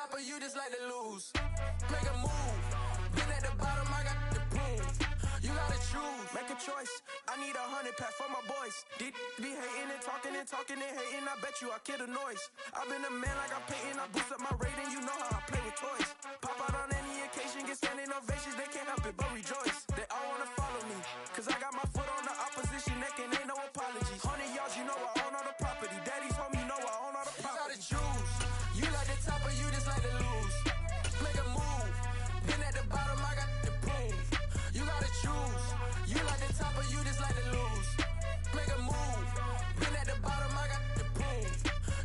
top of you just like to lose. Make a move. Been at the bottom, I got the prove. You gotta choose. Make a choice. I need 100 pack for my boys. Be hating and talking and talking and hating. I bet you I kill the noise. I've been a man like I'm Peyton. I boost up my rating. You know how I play with toys. Pop out on any occasion, get standing ovations. They can't help it but rejoice. They all wanna follow me, cause I got my foot on the opposition neck and ain't no apologies. 100 yards, you know I own all the property. Daddy's home, you know I own all the property. You gotta choose. You like the top or you just like to lose. Make a move. Been at the bottom, I got the prove. You gotta choose. You like the top or you just like to lose. Make a move. Been at the bottom, I got the prove.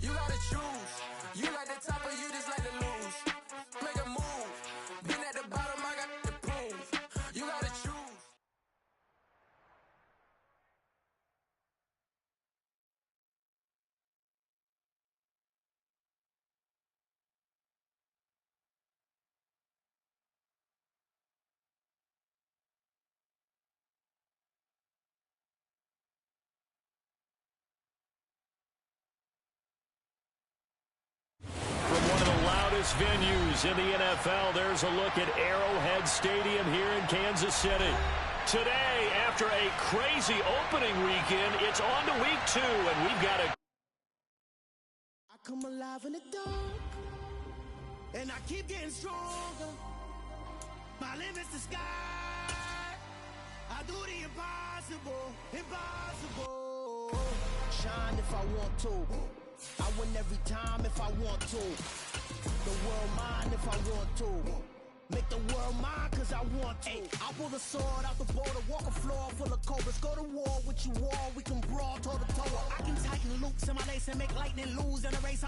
You gotta choose. You like the top or you just like to lose. Make a move. Been at the bottom, I got the prove. You gotta choose. Venues in the NFL. There's a look at Arrowhead Stadium here in Kansas City. Today, after a crazy opening weekend, it's on to week 2, and we've got a... I come alive in the dark, and I keep getting stronger. My limit's the sky. I do the impossible, impossible. Shine if I want to. I win every time if I want to. The world mine if I want to. Make the world mine cause I want to. I pull the sword out the boulder, walk a floor full of cobras. Go to war with you all, we can brawl toe to toe. I can tighten loops in my lace and make lightning lose in a race.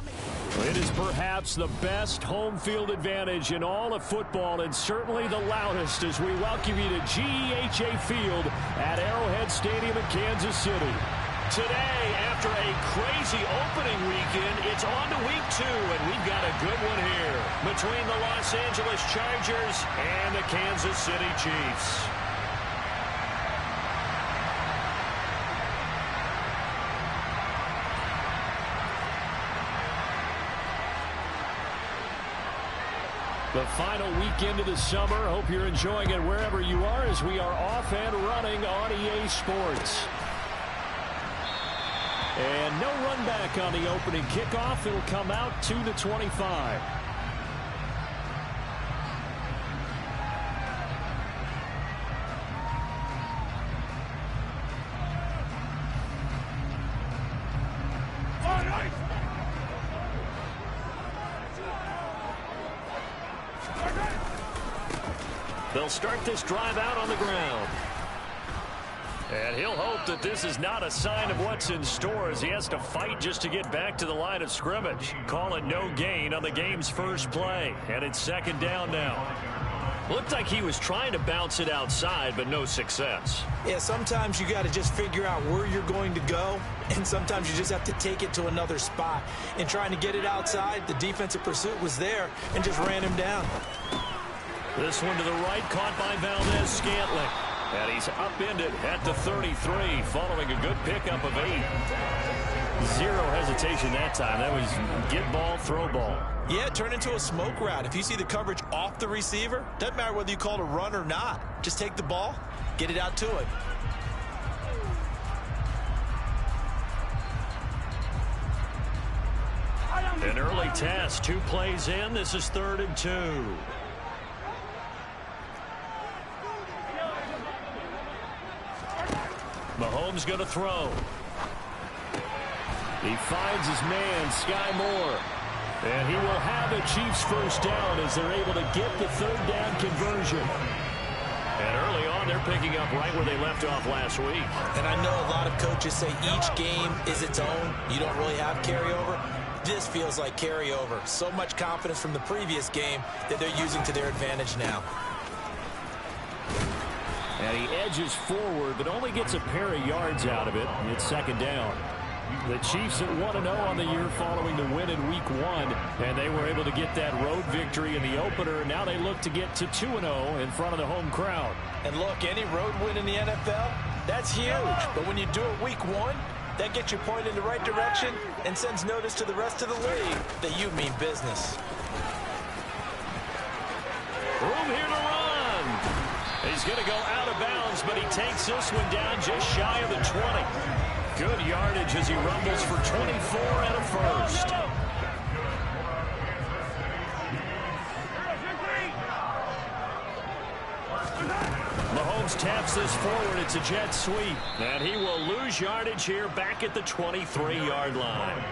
It is perhaps the best home field advantage in all of football, and certainly the loudest, as we welcome you to GEHA Field at Arrowhead Stadium in Kansas City. Today, after a crazy opening weekend, it's on to week 2, and we've got a good one here between the Los Angeles Chargers and the Kansas City Chiefs. The final weekend of the summer. Hope you're enjoying it wherever you are, as we are off and running on EA Sports. And no run back on the opening kickoff. It'll come out to the 25. They'll start this drive out on the ground. And he'll hope that this is not a sign of what's in store, as he has to fight just to get back to the line of scrimmage. Call it no gain on the game's first play. And it's second down now. Looked like he was trying to bounce it outside, but no success. Yeah, sometimes you got to just figure out where you're going to go, and sometimes you just have to take it to another spot. In trying to get it outside, the defensive pursuit was there and just ran him down. This one to the right, caught by Valdez-Scantling. And he's upended at the 33, following a good pickup of 8. Zero hesitation that time. That was get ball, throw ball. Yeah, turn into a smoke route. If you see the coverage off the receiver, doesn't matter whether you call it a run or not. Just take the ball, get it out to it. An early test, 2 plays in. This is 3rd and 2. Mahomes going to throw. He finds his man, Sky Moore. And he will have a Chiefs first down as they're able to get the 3rd down conversion. And early on, they're picking up right where they left off last week. And I know a lot of coaches say each game is its own. You don't really have carryover. This feels like carryover. So much confidence from the previous game that they're using to their advantage now. And he edges forward, but only gets a pair of yards out of it. It's second down. The Chiefs at 1-0 on the year following the win in Week 1, and they were able to get that road victory in the opener. Now they look to get to 2-0 in front of the home crowd. And look, any road win in the NFL, that's huge. But when you do it Week 1, that gets you pointed in the right direction and sends notice to the rest of the league that you mean business. Room here to run. He's going to go out of bounds, but he takes this one down just shy of the 20. Good yardage as he rumbles for 24 and a first. Mahomes taps this forward. It's a jet sweep. And he will lose yardage here back at the 23-yard line.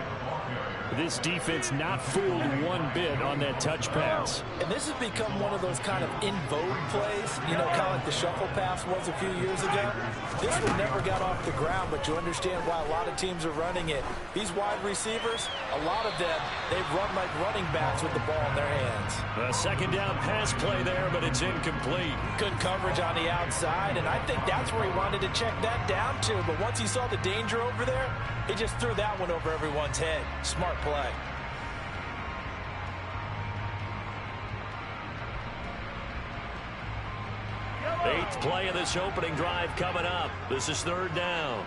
This defense not fooled one bit on that touch pass. And this has become one of those kind of in vogue plays, you know, kind of like the shuffle pass was a few years ago. This one never got off the ground, but you understand why a lot of teams are running it. These wide receivers, a lot of them, they run like running backs with the ball in their hands. A second down pass play there, but it's incomplete. Good coverage on the outside, and I think that's where he wanted to check that down to. But once he saw the danger over there, he just threw that one over everyone's head. Smart play. Eighth play of this opening drive coming up. This is third down.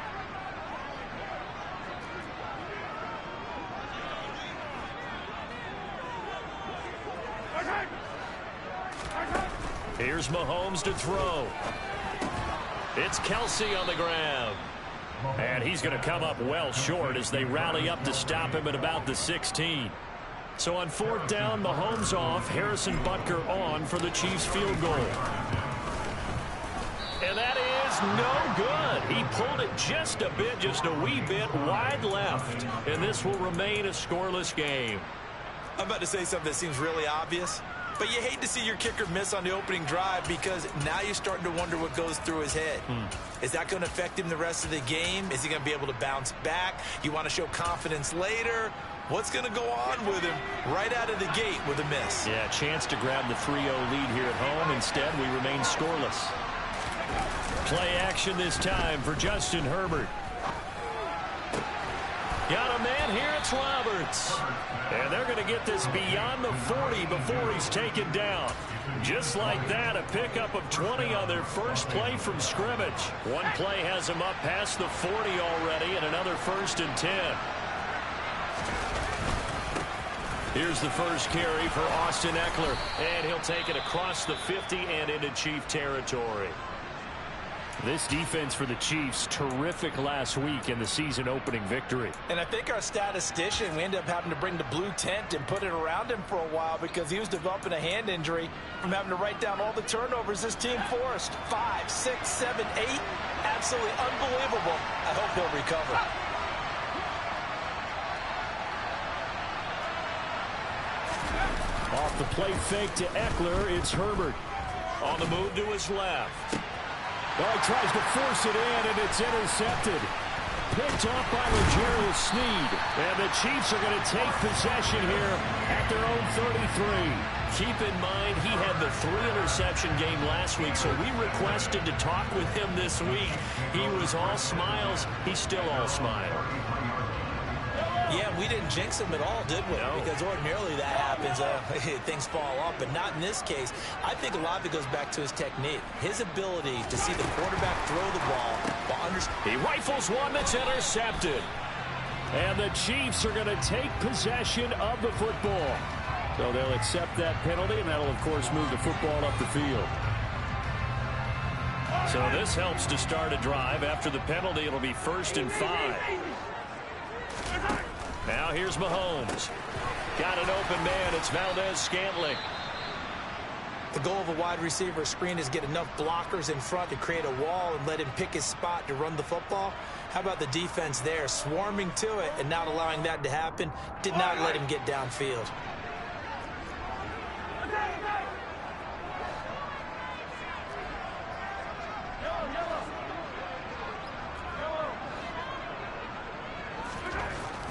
Here's Mahomes to throw. It's Kelsey on the ground. And he's going to come up well short as they rally up to stop him at about the 16. So on fourth down, Mahomes off, Harrison Butker on for the Chiefs field goal. And that is no good. He pulled it just a bit, just a wee bit wide left. And this will remain a scoreless game. I'm about to say something that seems really obvious, but you hate to see your kicker miss on the opening drive because now you're starting to wonder what goes through his head. Is that going to affect him the rest of the game? Is he going to be able to bounce back? You want to show confidence later? What's going to go on with him right out of the gate with a miss? Yeah, chance to grab the 3-0 lead here at home. Instead, we remain scoreless. Play action this time for Justin Herbert. Got a man here, it's Roberts. And they're going to get this beyond the 40 before he's taken down. Just like that, a pickup of 20 on their first play from scrimmage. One play has him up past the 40 already, and another 1st and 10. Here's the first carry for Austin Eckler. And he'll take it across the 50 and into Chief territory. This defense for the Chiefs, terrific last week in the season opening victory. And I think our statistician, we ended up having to bring the blue tent and put it around him for a while because he was developing a hand injury from having to write down all the turnovers this team forced. 5, 6, 7, 8. Absolutely unbelievable. I hope he'll recover. Off the play fake to Eckler, it's Herbert. On the move to his left. Well, he tries to force it in, and it's intercepted. Picked off by L'Jarius Sneed. And the Chiefs are going to take possession here at their own 33. Keep in mind, he had the 3-interception game last week, so we requested to talk with him this week. He was all smiles. He's still all smile. Yeah, we didn't jinx him at all, did we? No. Because ordinarily that happens. Things fall off, but not in this case. I think a lot of it goes back to his technique. His ability to see the quarterback throw the ball while he rifles one that's intercepted. And the Chiefs are going to take possession of the football. So they'll accept that penalty, and that'll, of course, move the football up the field. So this helps to start a drive. After the penalty, it'll be 1st and 5. Now here's Mahomes. Got an open man. It's Valdez-Scantling. The goal of a wide receiver screen is get enough blockers in front to create a wall and let him pick his spot to run the football. How about the defense there, swarming to it and not allowing that to happen? Did not let him get downfield.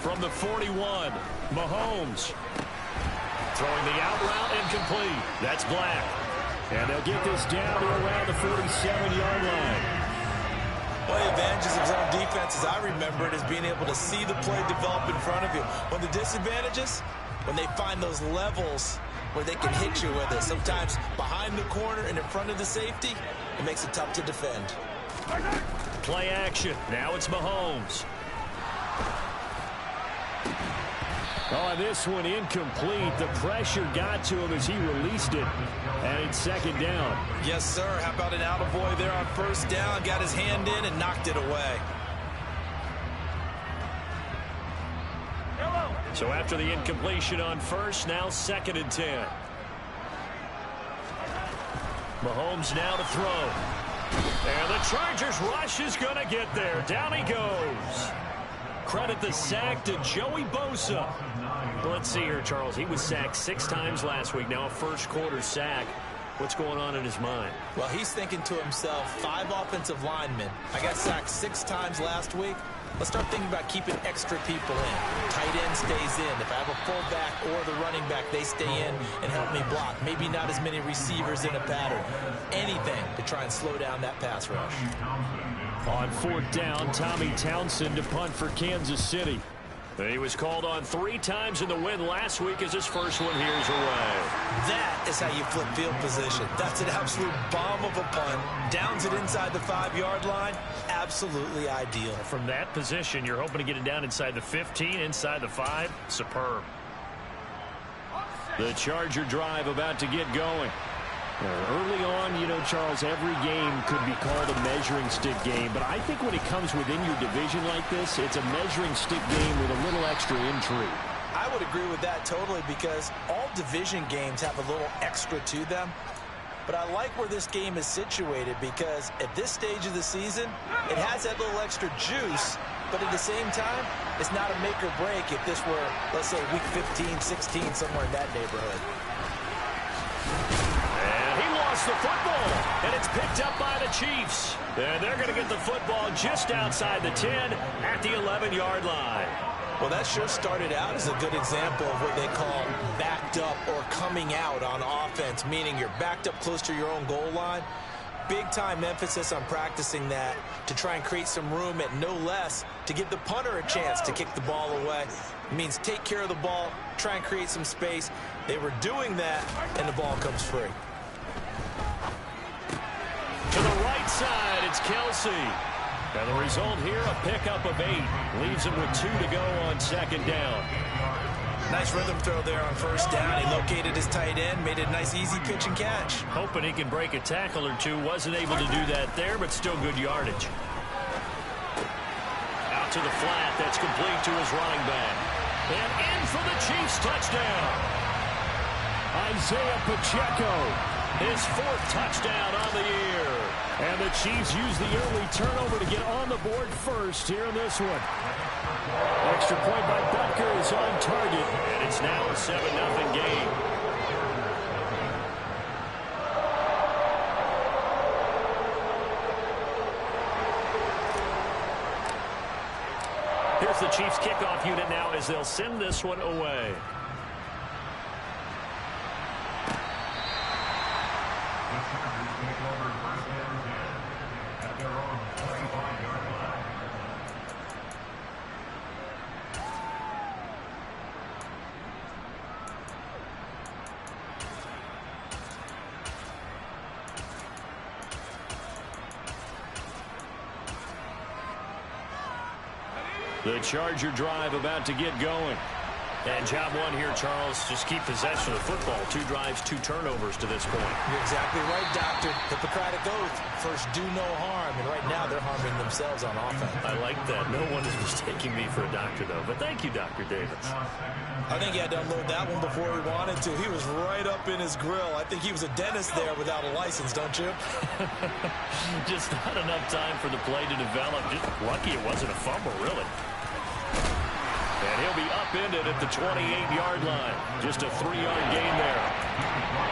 From the 41, Mahomes. Throwing the out route incomplete. That's Black. And they'll get this down to around the 47-yard line. One of the advantages of zone defense, as I remember it, is being able to see the play develop in front of you. One of the disadvantages, when they find those levels where they can hit you with it. Sometimes behind the corner and in front of the safety, it makes it tough to defend. Play action. Now it's Mahomes. Oh, and this one incomplete. The pressure got to him as he released it. And it's second down. Yes, sir. How about an attaboy there on first down? Got his hand in and knocked it away. So after the incompletion on first, now 2nd and 10. Mahomes now to throw. And the Chargers rush is going to get there. Down he goes. Credit the sack to Joey Bosa. Let's see here, Charles. He was sacked 6 times last week. Now a first-quarter sack. What's going on in his mind? Well, he's thinking to himself, 5 offensive linemen. I got sacked 6 times last week. Let's start thinking about keeping extra people in. Tight end stays in. If I have a fullback or the running back, they stay in and help me block. Maybe not as many receivers in a pattern. Anything to try and slow down that pass rush. On 4th down, Tommy Townsend to punt for Kansas City. He was called on 3 times in the win last week as his first one here's away. That is how you flip field position. That's an absolute bomb of a punt. Downs it inside the 5-yard line. Absolutely ideal. From that position, you're hoping to get it down inside the 15, inside the 5. Superb. The Charger drive about to get going. Early on, you know, Charles, every game could be called a measuring stick game. But I think when it comes within your division like this, it's a measuring stick game with a little extra intrigue. I would agree with that totally because all division games have a little extra to them. But I like where this game is situated because at this stage of the season, it has that little extra juice. But at the same time, it's not a make or break if this were, let's say, week 15, 16, somewhere in that neighborhood. The football, and it's picked up by the Chiefs. And they're going to get the football just outside the 10 at the 11-yard line. Well, that sure started out as a good example of what they call backed up or coming out on offense, meaning you're backed up close to your own goal line. Big-time emphasis on practicing that to try and create some room at no less to give the punter a chance to kick the ball away. It means take care of the ball, try and create some space. They were doing that, and the ball comes free. To the right side, it's Kelsey. And the result here, a pickup of 8. Leaves him with 2 to go on 2nd down. Nice rhythm throw there on first down. He located his tight end, made it a nice easy pitch and catch. Hoping he can break a tackle or two. Wasn't able to do that there, but still good yardage. Out to the flat. That's complete to his running back. And in for the Chiefs touchdown. Isaiah Pacheco. His 4th touchdown on the year. And the Chiefs use the early turnover to get on the board first here in this one. Extra point by Butker is on target. And it's now a 7-0 game. Here's the Chiefs kickoff unit now as they'll send this one away. The Charger drive about to get going. And job one here, Charles, just keep possession of the football. 2 drives, 2 turnovers to this point. You're exactly right, Doctor. Hippocratic oath. First, do no harm. And right now, they're harming themselves on offense. I like that. No one is mistaking me for a doctor, though. But thank you, Dr. Davis. I think he had to unload that one before he wanted to. He was right up in his grill. I think he was a dentist there without a license, don't you? Just not enough time for the play to develop. Just lucky it wasn't a fumble, really. And he'll be upended at the 28-yard line. Just a 3-yard gain there.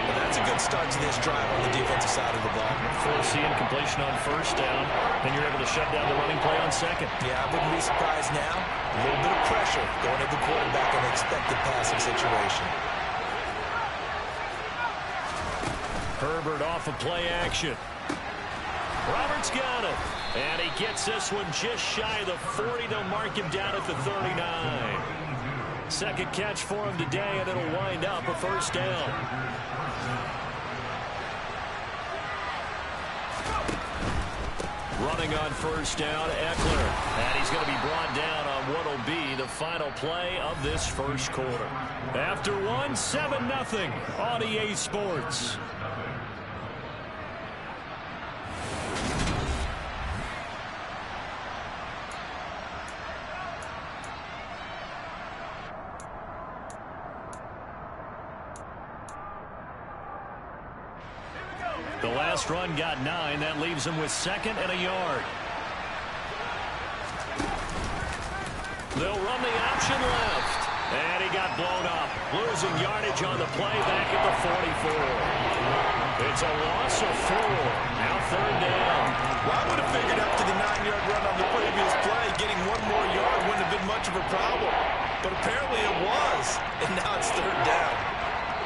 Well, that's a good start to this drive on the defensive side of the ball. Force the incompletion on first down, and you're able to shut down the running play on second. Yeah, I wouldn't be surprised now. A little bit of pressure going at the quarterback in an expected passing situation. Herbert off of play action. Roberts got it. And he gets this one just shy of the 40. They'll mark him down at the 39. Second catch for him today, and it'll wind up a first down. Running on first down, Eckler. And he's going to be brought down on what will be the final play of this first quarter. After one, 7-0 on EA Sports. The last run got 9. That leaves him with 2nd and a yard. They'll run the option left. And he got blown up. Losing yardage on the play back at the 44. It's a loss of 4. Now 3rd down. Well, I would have figured after the 9-yard run on the previous play, getting 1 more yard wouldn't have been much of a problem. But apparently it was. And now it's 3rd down.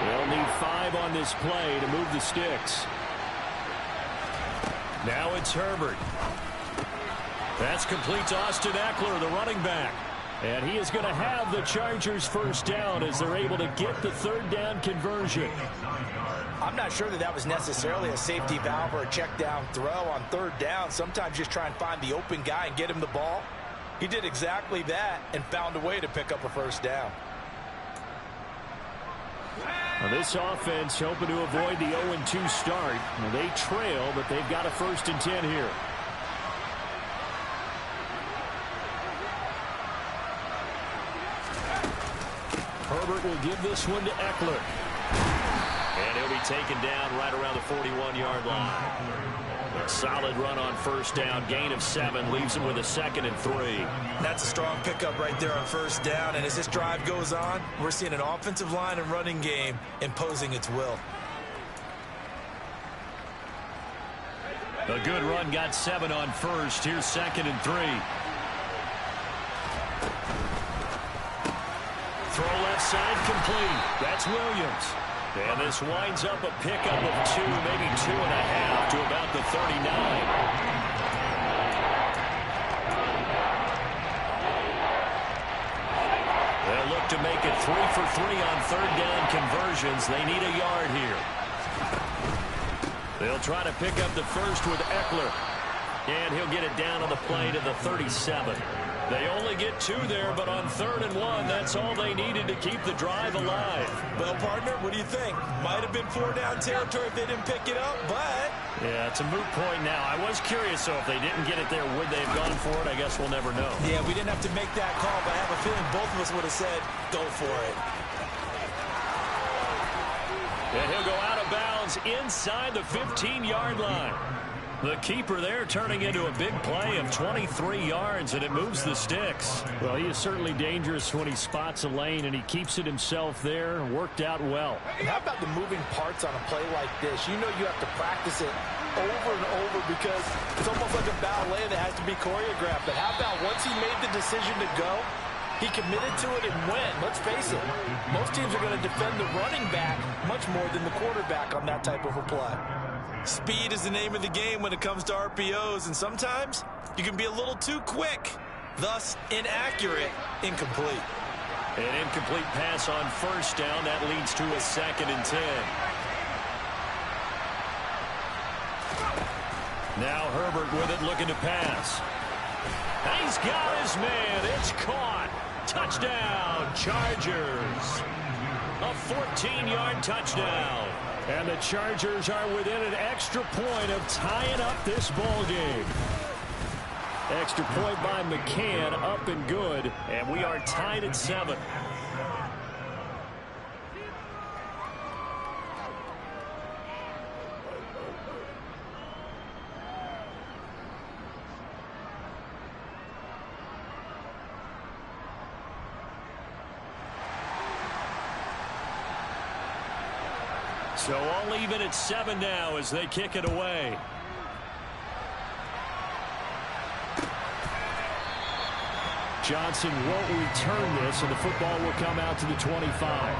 They'll need 5 on this play to move the sticks. Now it's Herbert. That's complete to Austin Eckler, the running back. And he is going to have the Chargers first down as they're able to get the 3rd down conversion. I'm not sure that was necessarily a safety valve or a check down throw on 3rd down. Sometimes just try and find the open guy and get him the ball. He did exactly that and found a way to pick up a first down. Now this offense hoping to avoid the 0-2 start. Now they trail, but they've got a 1st and 10 here. Herbert will give this one to Eckler. And he'll be taken down right around the 41-yard line. A solid run on first down. Gain of 7 leaves him with a 2nd and 3. That's a strong pickup right there on first down. And as this drive goes on, we're seeing an offensive line and running game imposing its will. A good run got 7 on first. Here's 2nd and 3. Throw left side complete. That's Williams. And this winds up a pickup of 2, maybe 2.5 to about the 39. They'll look to make it 3 for 3 on 3rd down conversions. They need a yard here. They'll try to pick up the first with Eckler. And he'll get it down on the play to the 37. They only get 2 there, but on 3rd and 1, that's all they needed to keep the drive alive. Well, partner, what do you think? Might have been 4-down territory if they didn't pick it up, but... Yeah, it's a moot point now. I was curious, though, if they didn't get it there, would they have gone for it? I guess we'll never know. Yeah, we didn't have to make that call, but I have a feeling both of us would have said, go for it. And he'll go out of bounds inside the 15-yard line. The keeper there turning into a big play of 23 yards, and it moves the sticks. Well, he is certainly dangerous when he spots a lane, and he keeps it himself there. Worked out well. And how about the moving parts on a play like this? You know you have to practice it over and over because it's almost like a ballet that has to be choreographed. But how about once he made the decision to go, he committed to it and went. Let's face it, most teams are going to defend the running back much more than the quarterback on that type of a play. Speed is the name of the game when it comes to RPOs, and sometimes you can be a little too quick, thus inaccurate, incomplete. An incomplete pass on first down. That leads to a 2nd and 10. Now Herbert with it, looking to pass. He's got his man. It's caught. Touchdown, Chargers. A 14-yard touchdown. And the Chargers are within an extra point of tying up this ball game. Extra point by McCann, up and good. And we are tied at 7. So all even at 7 now as they kick it away. Johnson won't return this, and the football will come out to the 25.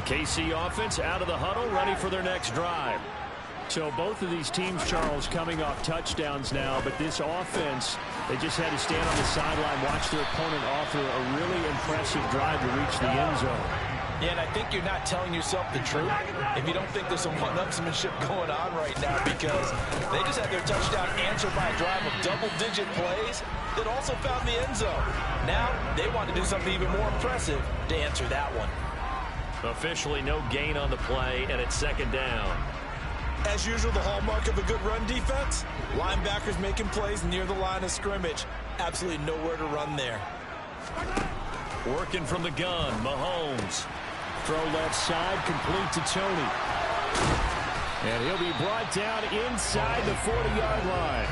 KC offense out of the huddle, ready for their next drive. So both of these teams, Charles, coming off touchdowns now, but this offense, they just had to stand on the sideline, watch their opponent offer a really impressive drive to reach the end zone. Yeah, and I think you're not telling yourself the truth if you don't think there's some one-upsmanship going on right now, because they just had their touchdown answered by a drive of double-digit plays that also found the end zone. Now they want to do something even more impressive to answer that one. Officially no gain on the play, and it's second down. As usual, the hallmark of a good run defense, linebackers making plays near the line of scrimmage. Absolutely nowhere to run there. Working from the gun, Mahomes. Throw left side, complete to Tony. And he'll be brought down inside the 40-yard line.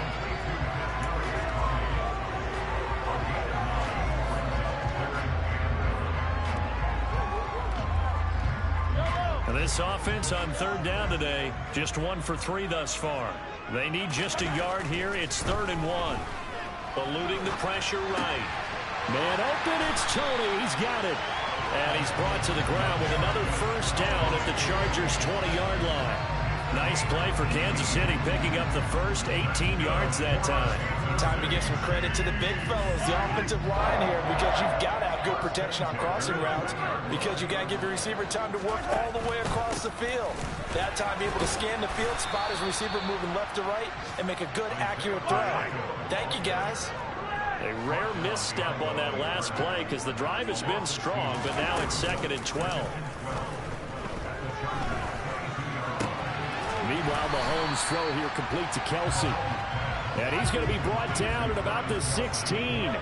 And this offense on third down today, just 1 for 3 thus far. They need just a yard here. It's 3rd and 1. Eluding the pressure right. Man open, it's Tony. He's got it. And he's brought to the ground with another first down at the Chargers' 20-yard line. Nice play for Kansas City, picking up the first 18 yards that time. Time to give some credit to the big fellas, the offensive line here, because you've got to have good protection on crossing routes, because you got to give your receiver time to work all the way across the field. That time, be able to scan the field, spot his receiver moving left to right, and make a good, accurate throw. Thank you, guys. A rare misstep on that last play because the drive has been strong, but now it's 2nd and 12. Meanwhile, Mahomes' throw here complete to Kelsey. And he's going to be brought down at about the 16.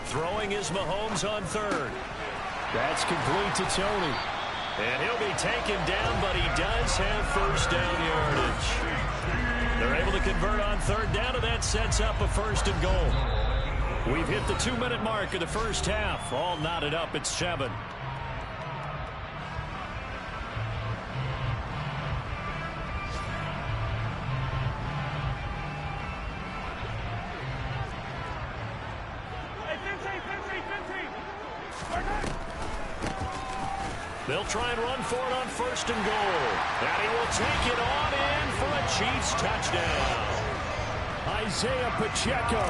Throwing is Mahomes on 3rd. That's complete to Tony. And he'll be taken down, but he does have first down yardage. They're able to convert on 3rd down, and that sets up a 1st and goal. We've hit the 2-minute mark of the first half. All knotted up at 7. They'll try and run for it on 1st and goal. And he will take it on in for a Chiefs touchdown. Isaiah Pacheco,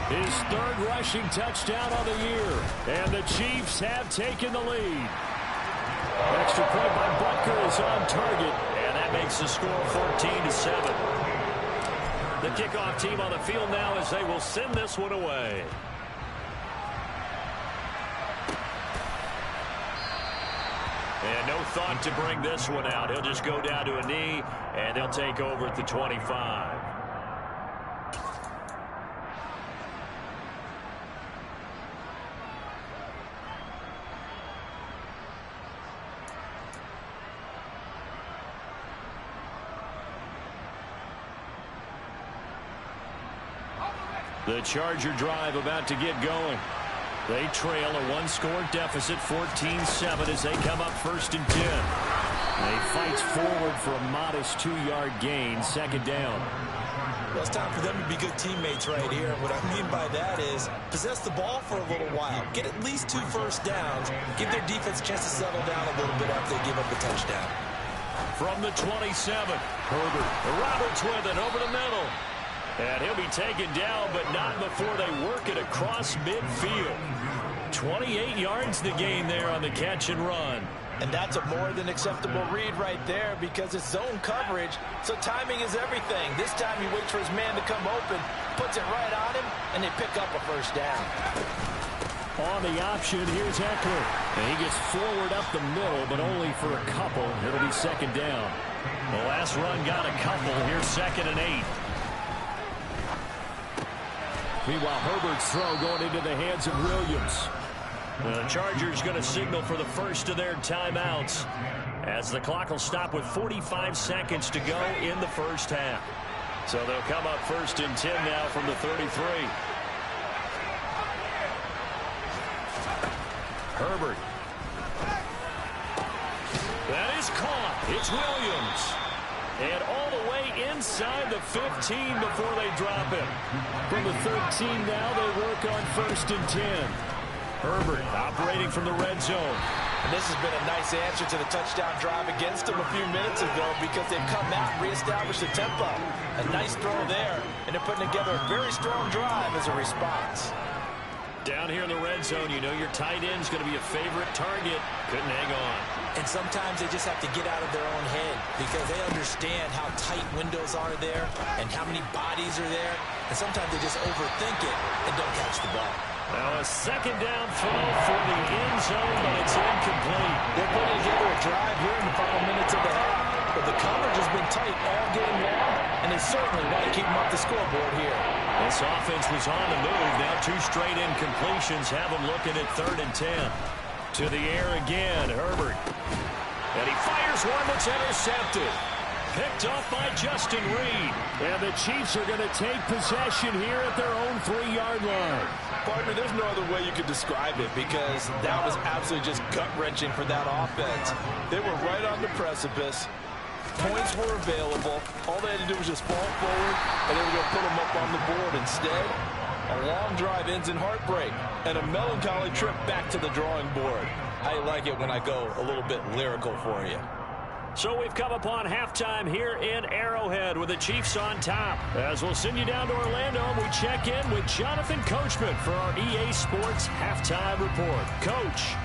his 3rd rushing touchdown of the year. And the Chiefs have taken the lead. Extra point by Butker is on target. And that makes the score 14-7. The kickoff team on the field now as they will send this one away. And no thought to bring this one out. He'll just go down to a knee, and they'll take over at the 25. The Charger drive about to get going. They trail a 1-score deficit, 14-7, as they come up 1st and 10. They fight forward for a modest 2-yard gain, 2nd down. Well, it's time for them to be good teammates right here. What I mean by that is possess the ball for a little while. Get at least 2 first downs. Give their defense a chance to settle down a little bit after they give up a touchdown. From the 27, Herbert. Roberts with it over the middle. And he'll be taken down, but not before they work it across midfield. 28 yards the gain there on the catch and run. And that's a more than acceptable read right there because it's zone coverage, so timing is everything. This time he waits for his man to come open, puts it right on him, and they pick up a first down. On the option, here's Eckler. And he gets forward up the middle, but only for a couple. It'll be 2nd down. The last run got a couple. Here's 2nd and 8. Meanwhile, Herbert's throw going into the hands of Williams. The Chargers going to signal for the first of their timeouts as the clock will stop with 45 seconds to go in the first half. So they'll come up 1st and 10 now from the 33. Herbert. That is caught. It's Williams. And all the way inside the 15 before they drop him. From the 13 now, they work on 1st and 10. Herbert operating from the red zone. And this has been a nice answer to the touchdown drive against them a few minutes ago because they've come out and reestablished the tempo. A nice throw there, and they're putting together a very strong drive as a response. Down here in the red zone, you know your tight end's going to be a favorite target. Couldn't hang on. And sometimes they just have to get out of their own head because they understand how tight windows are there and how many bodies are there. And sometimes they just overthink it and don't catch the ball. Now a second down throw for the end zone, but it's incomplete. They're putting together a drive here in the final minutes of the half. But the coverage has been tight all game long, and they certainly want to keep them off the scoreboard here. This offense was on the move. Now 2 straight incompletions have them looking at 3rd and 10. To the air again, Herbert. And he fires one that's intercepted. Picked off by Justin Reed. And the Chiefs are going to take possession here at their own 3-yard line. Partner, there's no other way you could describe it because that was absolutely just gut-wrenching for that offense. They were right on the precipice. Points were available. All they had to do was just fall forward, and they were going to put them up on the board. Instead, a long drive ends in heartbreak and a melancholy trip back to the drawing board. I like it when I go a little bit lyrical for you. So we've come upon halftime here in Arrowhead with the Chiefs on top. As we'll send you down to Orlando, we check in with Jonathan Coachman for our EA Sports Halftime Report. Coach.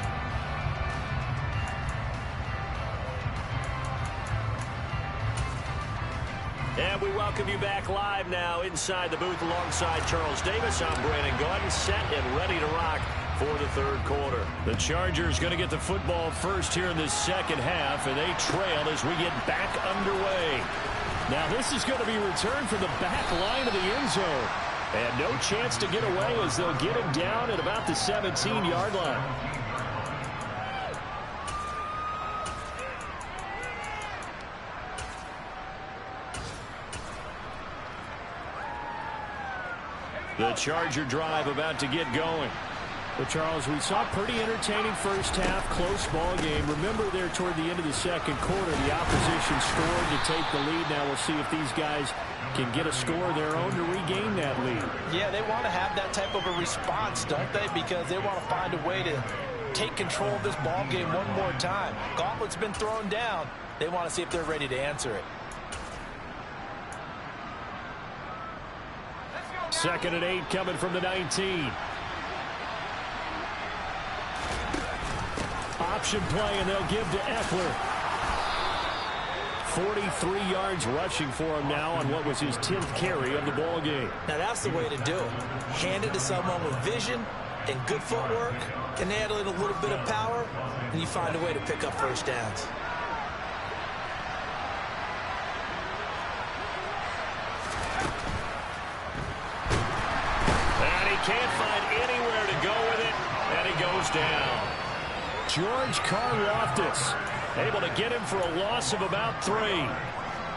And we welcome you back live now inside the booth alongside Charles Davis. I'm Brandon Gaudin, set and ready to rock for the 3rd quarter. The Chargers going to get the football first here in this second half, and they trail as we get back underway. Now this is going to be returned from the back line of the end zone. And no chance to get away as they'll get him down at about the 17-yard line. The Charger drive about to get going. Well, Charles, we saw a pretty entertaining first half, close ball game. Remember there toward the end of the second quarter, the opposition scored to take the lead. Now we'll see if these guys can get a score of their own to regain that lead. Yeah, they want to have that type of a response, don't they? Because they want to find a way to take control of this ball game one more time. Gauntlet's been thrown down. They want to see if they're ready to answer it. 2nd and 8 coming from the 19. Option play, and they'll give to Eckler. 43 yards rushing for him now on what was his 10th carry of the ball game. Now that's the way to do it. Hand it to someone with vision and good footwork, and add in a little bit of power, and you find a way to pick up first downs. Can't find anywhere to go with it, and he goes down. George Karlaftis able to get him for a loss of about 3.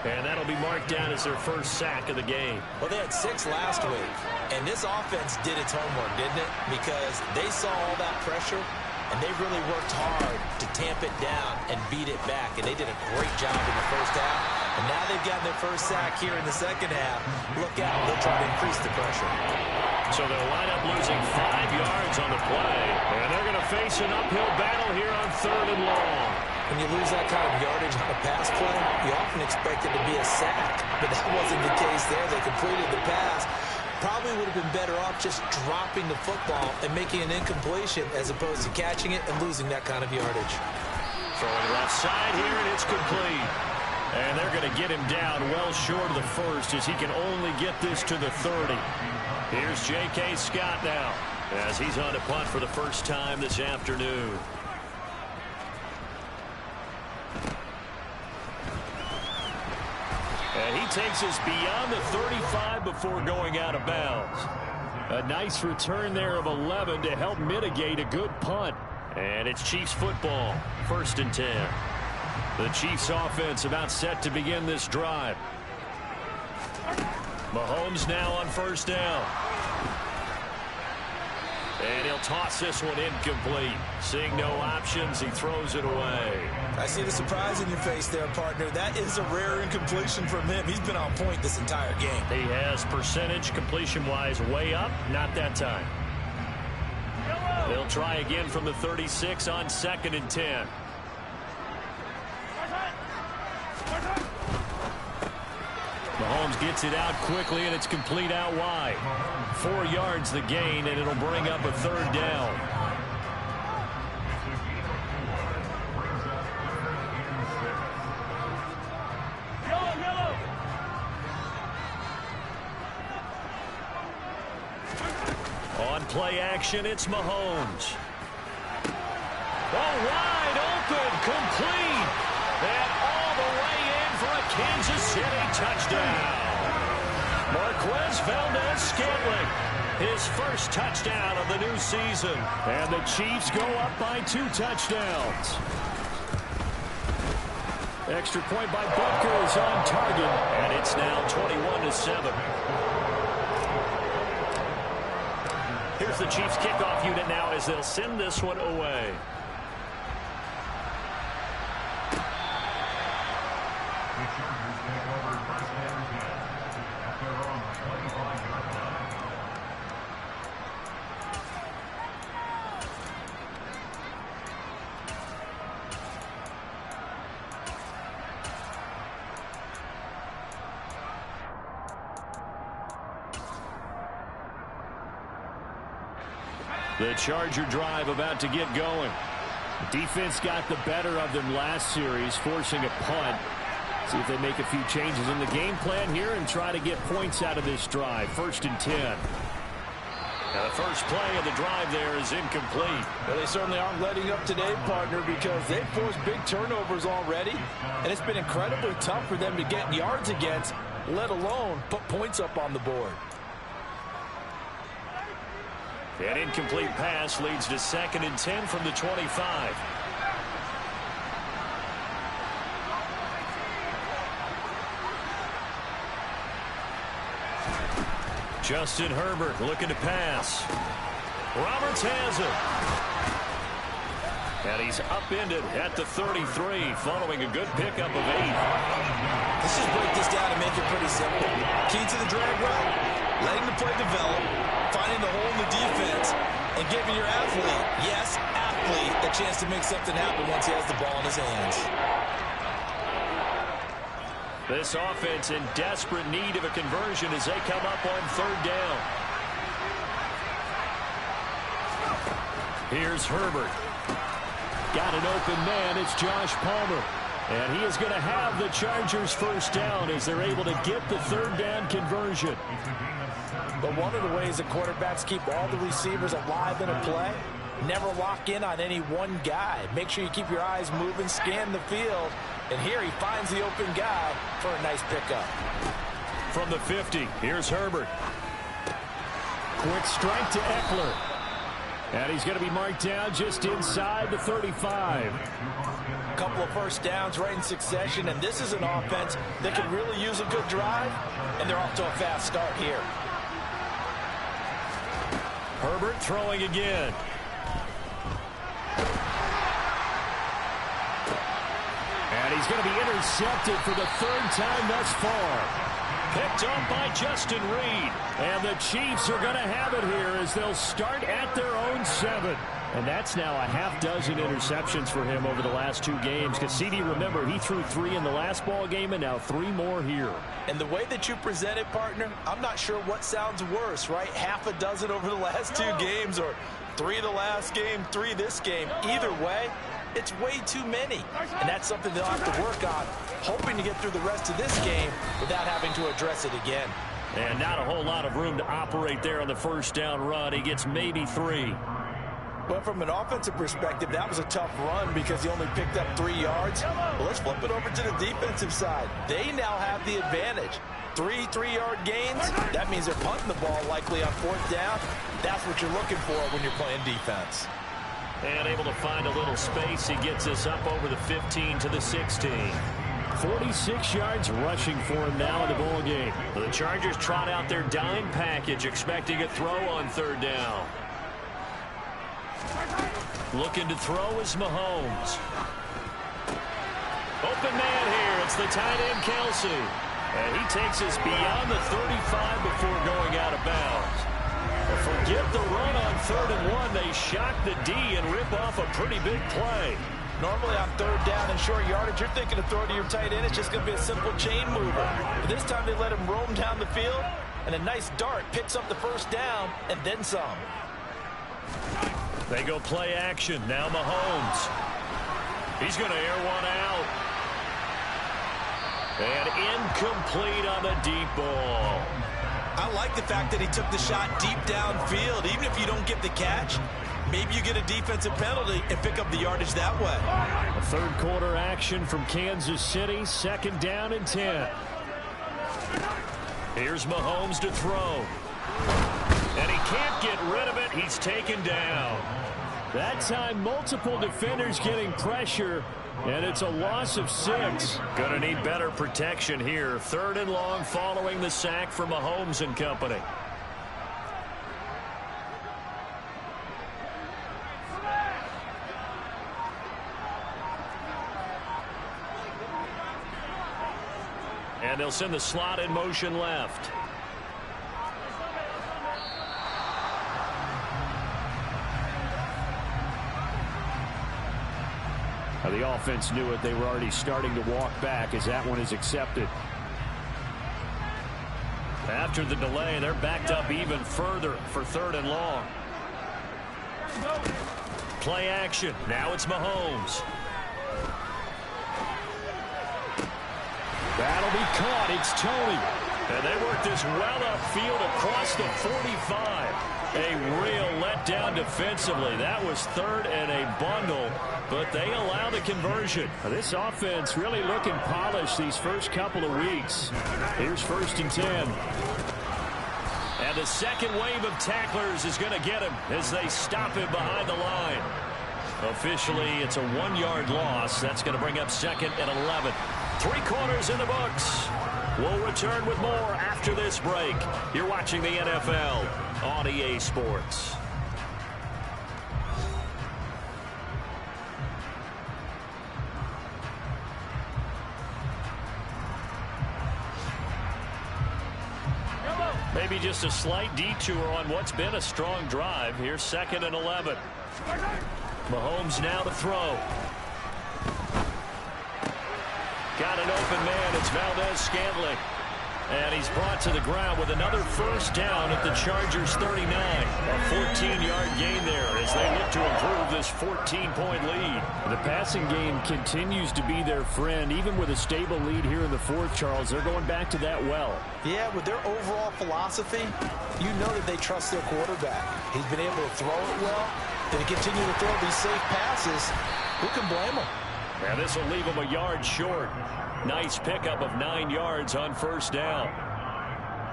And that'll be marked down as their first sack of the game. Well, they had 6 last week, and this offense did its homework, didn't it? Because they saw all that pressure, and they really worked hard to tamp it down and beat it back, and they did a great job in the first half. And now they've gotten their first sack here in the second half. Look out, they'll try to increase the pressure. So they'll wind up losing 5 yards on the play. And they're going to face an uphill battle here on 3rd and long. When you lose that kind of yardage on a pass play, you often expect it to be a sack. But that wasn't the case there. They completed the pass. Probably would have been better off just dropping the football and making an incompletion as opposed to catching it and losing that kind of yardage. Throwing left side here, and it's complete. And they're going to get him down well short of the first as he can only get this to the 30. Here's J.K. Scott now as he's on to punt for the first time this afternoon. And he takes us beyond the 35 before going out of bounds. A nice return there of 11 to help mitigate a good punt. And it's Chiefs football, 1st and 10. The Chiefs offense about set to begin this drive. Mahomes now on 1st down. And he'll toss this one incomplete. Seeing no options, he throws it away. I see the surprise in your face there, partner. That is a rare incompletion from him. He's been on point this entire game. He has percentage completion-wise way up. Not that time. They'll try again from the 36 on 2nd and 10. Mahomes gets it out quickly, and it's complete out wide. 4 yards the gain, and it'll bring up a 3rd down. On play action, it's Mahomes. Oh, wide open, complete. And all the way in for a Kansas City touchdown. Marquez Valdez-Scantling, his first touchdown of the new season. And the Chiefs go up by 2 touchdowns. Extra point by Butker is on target, and it's now 21-7. Here's the Chiefs kickoff unit now as they'll send this one away. The Charger drive about to get going. The defense got the better of them last series, forcing a punt. See if they make a few changes in the game plan here and try to get points out of this drive. 1st and 10. Now the first play of the drive there is incomplete. Well, they certainly aren't letting up today, partner, because they've forced big turnovers already, and it's been incredibly tough for them to get yards against, let alone put points up on the board. An incomplete pass leads to 2nd and 10 from the 25. Justin Herbert looking to pass. Roberts has it. And he's upended at the 33 following a good pickup of 8. Let's just break this down and make it pretty simple. Key to the drag route, letting the play develop, finding the hole in the defense, and giving your athlete, yes, athlete, a chance to make something happen once he has the ball in his hands. This offense in desperate need of a conversion as they come up on 3rd down. Here's Herbert. Got an open man. It's Josh Palmer. And he is going to have the Chargers' 1st down as they're able to get the 3rd down conversion. But one of the ways that quarterbacks keep all the receivers alive in a play, never lock in on any one guy. Make sure you keep your eyes moving, scan the field. And here he finds the open guy for a nice pickup. From the 50, here's Herbert. Quick strike to Eckler. And he's going to be marked down just inside the 35. A couple of 1st downs right in succession, and this is an offense that can really use a good drive, and they're off to a fast start here. Herbert throwing again. And he's going to be intercepted for the 3rd time thus far. Picked up by Justin Reed. And the Chiefs are going to have it here as they'll start at their own 7. And that's now a half dozen interceptions for him over the last 2 games. Because CD, remember, he threw 3 in the last ball game and now 3 more here. And the way that you present it, partner, I'm not sure what sounds worse, right? Half a dozen over the last 2 games or 3 the last game, 3 this game. Either way, it's way too many. And that's something they'll have to work on, hoping to get through the rest of this game without having to address it again. And not a whole lot of room to operate there on the 1st down run. He gets maybe 3. But from an offensive perspective, that was a tough run because he only picked up 3 yards. Well, let's flip it over to the defensive side. They now have the advantage. 3 3-yard gains, that means they're punting the ball likely on 4th down. That's what you're looking for when you're playing defense. And able to find a little space. He gets us up over the 15 to the 16. 46 yards rushing for him now in the ball game. The Chargers trot out their dime package, expecting a throw on 3rd down. Looking to throw is Mahomes. Open man here. It's the tight end, Kelsey. And he takes us beyond the 35 before going out of bounds. Forget the run on 3rd and 1. They shock the D and rip off a pretty big play. Normally on 3rd down and short yardage, you're thinking of throwing to your tight end. It's just going to be a simple chain mover. But this time they let him roam down the field, and a nice dart picks up the 1st down and then some. They go play action. Now Mahomes. He's going to air one out. And incomplete on the deep ball. I like the fact that he took the shot deep downfield. Even if you don't get the catch, maybe you get a defensive penalty and pick up the yardage that way. A 3rd quarter action from Kansas City. 2nd down and 10. Here's Mahomes to throw. And he can't get rid of it. He's taken down. That time, multiple defenders getting pressure. And it's a loss of 6. Gonna need better protection here. 3rd and long following the sack for Mahomes and company. And they'll send the slot in motion left. The offense knew it. They were already starting to walk back as that one is accepted. After the delay, they're backed up even further for 3rd and long. Play action. Now it's Mahomes. That'll be caught. It's Tony. And they work this well upfield across the 45. A real letdown defensively. That was 3rd and a bundle, but they allow the conversion. This offense really looking polished these first couple of weeks. Here's 1st and 10. And the second wave of tacklers is going to get him as they stop him behind the line. Officially, it's a 1-yard loss. That's going to bring up 2nd and 11. 3 quarters in the books. We'll return with more after this break. You're watching the NFL on EA Sports. Maybe just a slight detour on what's been a strong drive. Here's 2nd and 11. Mahomes now to throw. Got an open man. It's Valdez-Scantling. And he's brought to the ground with another 1st down at the Chargers' 39. A 14-yard gain there as they look to improve this 14-point lead. The passing game continues to be their friend. Even with a stable lead here in the 4th, Charles, they're going back to that well. Yeah, with their overall philosophy, you know that they trust their quarterback. He's been able to throw it well. They continue to throw these safe passes. Who can blame them? And this will leave them a yard short. Nice pickup of 9 yards on 1st down.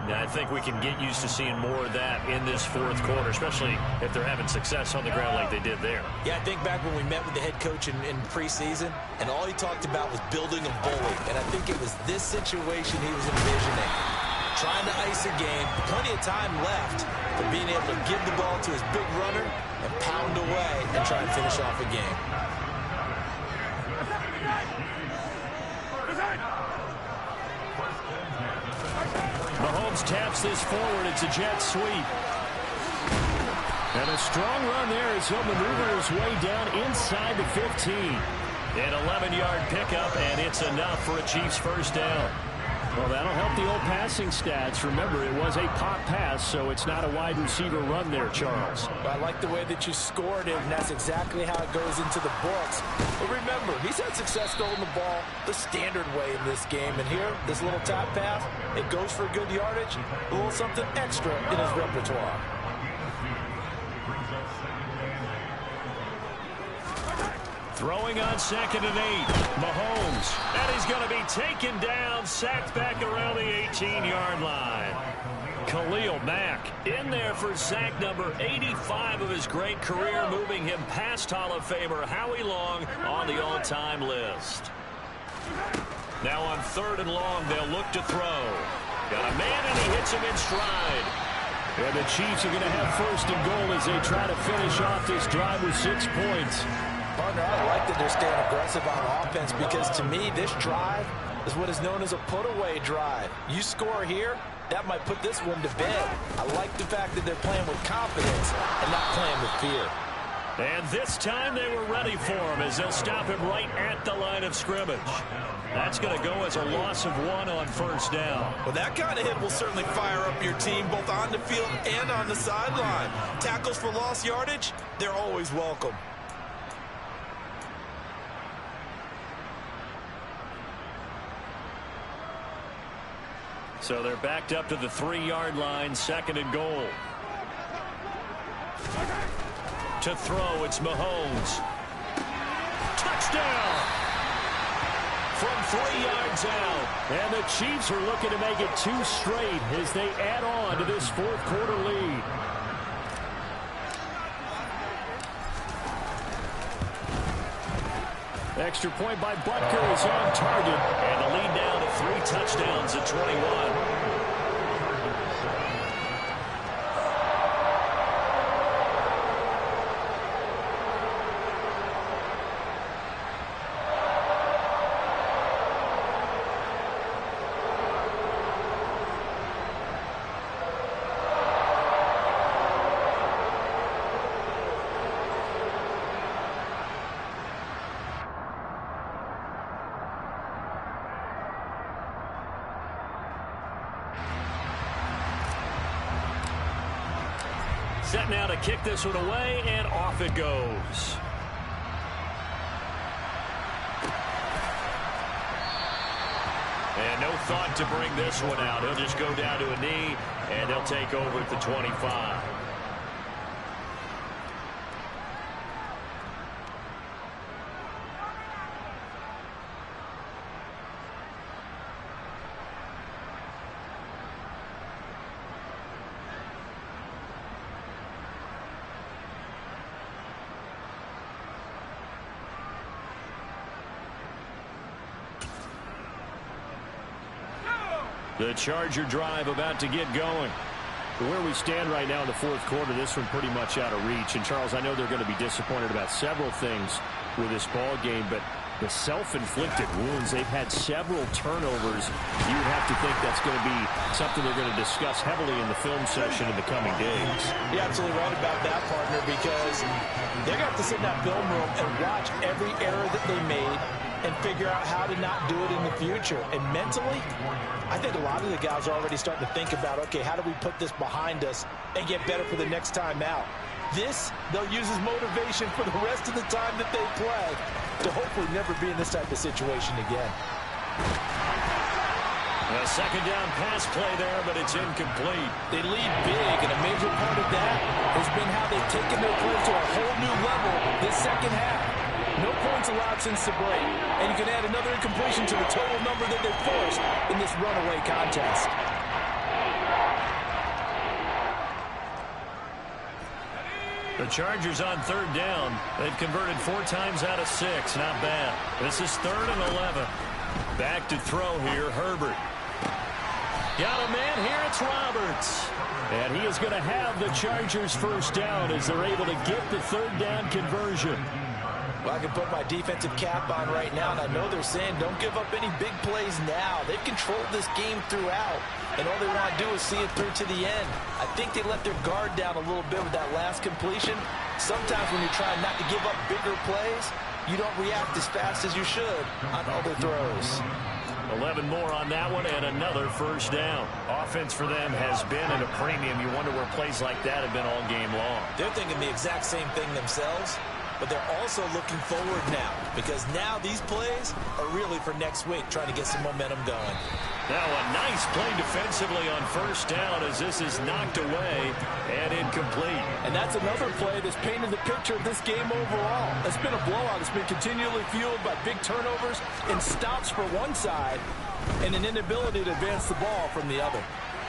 Now, I think we can get used to seeing more of that in this 4th quarter, especially if they're having success on the ground like they did there. Yeah, I think back when we met with the head coach in preseason, and all he talked about was building a bully. And I think it was this situation he was envisioning. Trying to ice a game, plenty of time left, but being able to give the ball to his big runner and pound away and try and finish off a game. Mahomes taps this forward. It's a jet sweep. And a strong run there as he'll maneuver his way down inside the 15. An 11-yard pickup, and it's enough for a Chiefs 1st down. Well, that'll help the old passing stats. Remember, it was a pop pass, so it's not a wide receiver run there, Charles. I like the way that you scored it, and that's exactly how it goes into the books. But remember, he's had success throwing the ball the standard way in this game. And here, this little top pass, it goes for good yardage, a little something extra in his repertoire. Throwing on 2nd and 8. Mahomes. And he's going to be taken down, sacked back around the 18-yard line. Khalil Mack in there for sack number 85 of his great career, moving him past Hall of Famer Howie Long on the all-time list. Now on 3rd and long, they'll look to throw. Got a man, and he hits him in stride. And the Chiefs are going to have first and goal as they try to finish off this drive with 6 points. Partner, I like that they're staying aggressive on offense because to me, this drive is what is known as a put-away drive. You score here, that might put this one to bed. I like the fact that they're playing with confidence and not playing with fear. And this time they were ready for him as they'll stop him right at the line of scrimmage. That's going to go as a loss of 1 on first down. Well, that kind of hit will certainly fire up your team both on the field and on the sideline. Tackles for lost yardage, they're always welcome. So they're backed up to the 3-yard line, second and goal. To throw, it's Mahomes. Touchdown! From 3 yards out. And the Chiefs are looking to make it 2 straight as they add on to this fourth quarter lead. Extra point by Butker is on target. And the lead down to 3 touchdowns at 21. Set now to kick this one away, and off it goes. And no thought to bring this one out. He'll just go down to a knee, and they'll take over at the 25. The Charger drive about to get going. Where we stand right now in the fourth quarter, this one pretty much out of reach. And, Charles, I know they're going to be disappointed about several things with this ball game, but the self-inflicted wounds, they've had several turnovers. You would have to think that's going to be something they're going to discuss heavily in the film session in the coming days. You're absolutely right about that, partner, because they're going to have to sit in that film room and watch every error that they made and figure out how to not do it in the future. And mentally, I think a lot of the guys are already starting to think about, okay, how do we put this behind us and get better for the next time out? This, they'll use as motivation for the rest of the time that they play to hopefully never be in this type of situation again. A second down pass play there, but it's incomplete. They lead big, and a major part of that has been how they've taken their play to a whole new level this second half. No points allowed since the break, and you can add another incompletion to the total number that they forced in this runaway contest. The Chargers on third down. They've converted 4 times out of 6. Not bad. This is 3rd and 11. Back to throw here, Herbert. Got a man here, it's Roberts. And he is going to have the Chargers first down as they're able to get the third down conversion. Well, I can put my defensive cap on right now, and I know they're saying don't give up any big plays now. They've controlled this game throughout, and all they want to do is see it through to the end. I think they let their guard down a little bit with that last completion. Sometimes when you're trying not to give up bigger plays, you don't react as fast as you should on other throws. 11 more on that one, and another first down. Offense for them has been at a premium. You wonder where plays like that have been all game long. They're thinking the exact same thing themselves. But they're also looking forward now, because now these plays are really for next week, trying to get some momentum going. Now a nice play defensively on first down as this is knocked away and incomplete. And that's another play that's painted the picture of this game overall. It's been a blowout. It's been continually fueled by big turnovers and stops for one side and an inability to advance the ball from the other.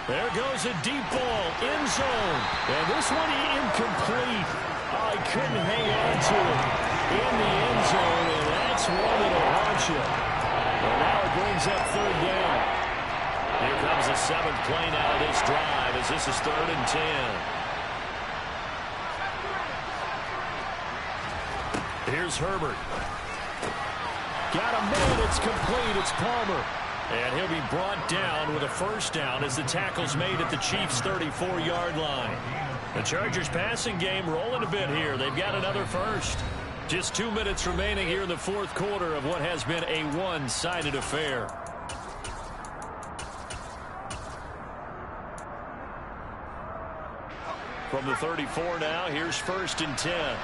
There goes a deep ball, end zone. And this one incomplete. Oh, he couldn't hang on to it in the end zone, and that's one that'll launch you. And now it brings up third down. Here comes the 7th play now of this drive as this is 3rd and 10. Here's Herbert. Got a man. It's complete. It's Palmer. And he'll be brought down with a first down as the tackle's made at the Chiefs' 34-yard line. The Chargers passing game rolling a bit here. They've got another first. Just 2 minutes remaining here in the 4th quarter of what has been a one-sided affair. From the 34 now, here's 1st and 10.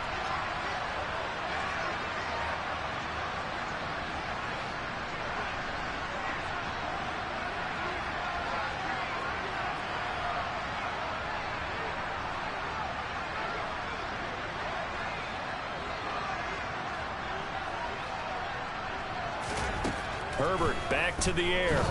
Herbert back to the air.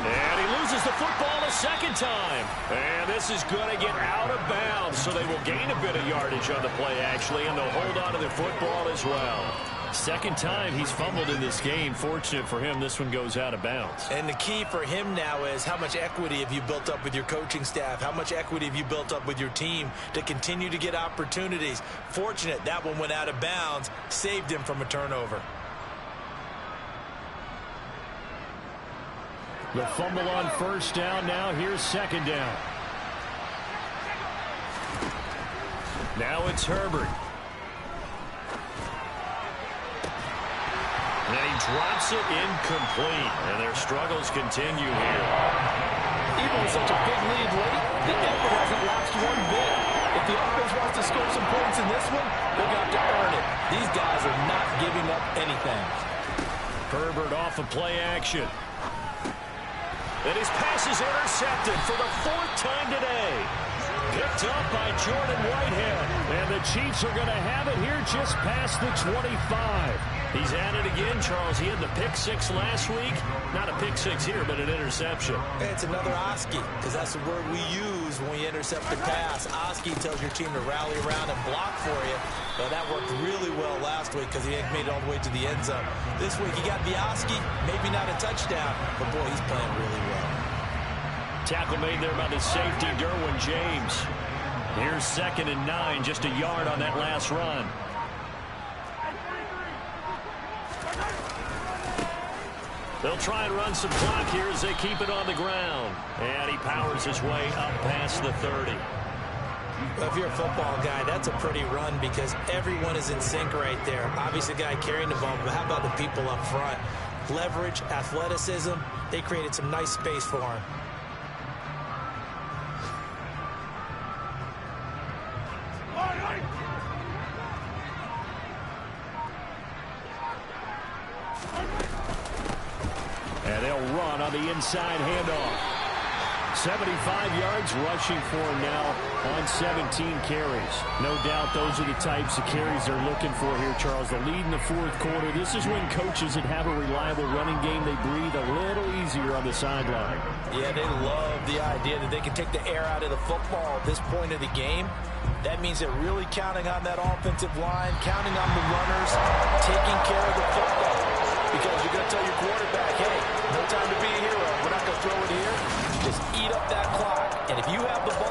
And he loses the football a second time. And this is going to get out of bounds, so they will gain a bit of yardage on the play, actually, and they'll hold on to the football as well. Second time he's fumbled in this game. Fortunate for him, this one goes out of bounds. And the key for him now is how much equity have you built up with your coaching staff? How much equity have you built up with your team to continue to get opportunities? Fortunate that one went out of bounds, saved him from a turnover. The fumble on first down. Now here's 2nd down. Now it's Herbert. And he drops it incomplete. And their struggles continue here. Even with such a big lead late, the effort hasn't lapsed one bit. If the offense wants to score some points in this one, they're going to have to earn it. These guys are not giving up anything. Herbert off of play action. And his pass is intercepted for the 4th time today. Picked up by Jordan Whitehead. And the Chiefs are going to have it here just past the 25. He's at it again, Charles. He had the pick 6 last week. Not a pick 6 here, but an interception. It's another Oski, because that's the word we use when we intercept the pass. Oski tells your team to rally around and block for you. Well, that worked really well last week because he made it all the way to the end zone. This week he got the Oski, maybe not a touchdown, but boy, he's playing really well. Tackle made there by the safety, Derwin James. Here's 2nd and 9, just a yard on that last run. They'll try and run some clock here as they keep it on the ground. And he powers his way up past the 30. Well, if you're a football guy, that's a pretty run because everyone is in sync right there. Obviously, the guy carrying the ball, but how about the people up front? Leverage, athleticism, they created some nice space for him. And they'll run on the inside handoff. 75 yards rushing for him now on 17 carries. No doubt those are the types of carries they're looking for here, Charles. The lead in the 4th quarter. This is when coaches that have a reliable running game, they breathe a little easier on the sideline. Yeah, they love the idea that they can take the air out of the football at this point of the game. That means they're really counting on that offensive line, counting on the runners, taking care of the football. Because you're going to tell your quarterback, hey, no time to be a hero. We're not going to throw it here. Just eat up that clock. And if you have the ball,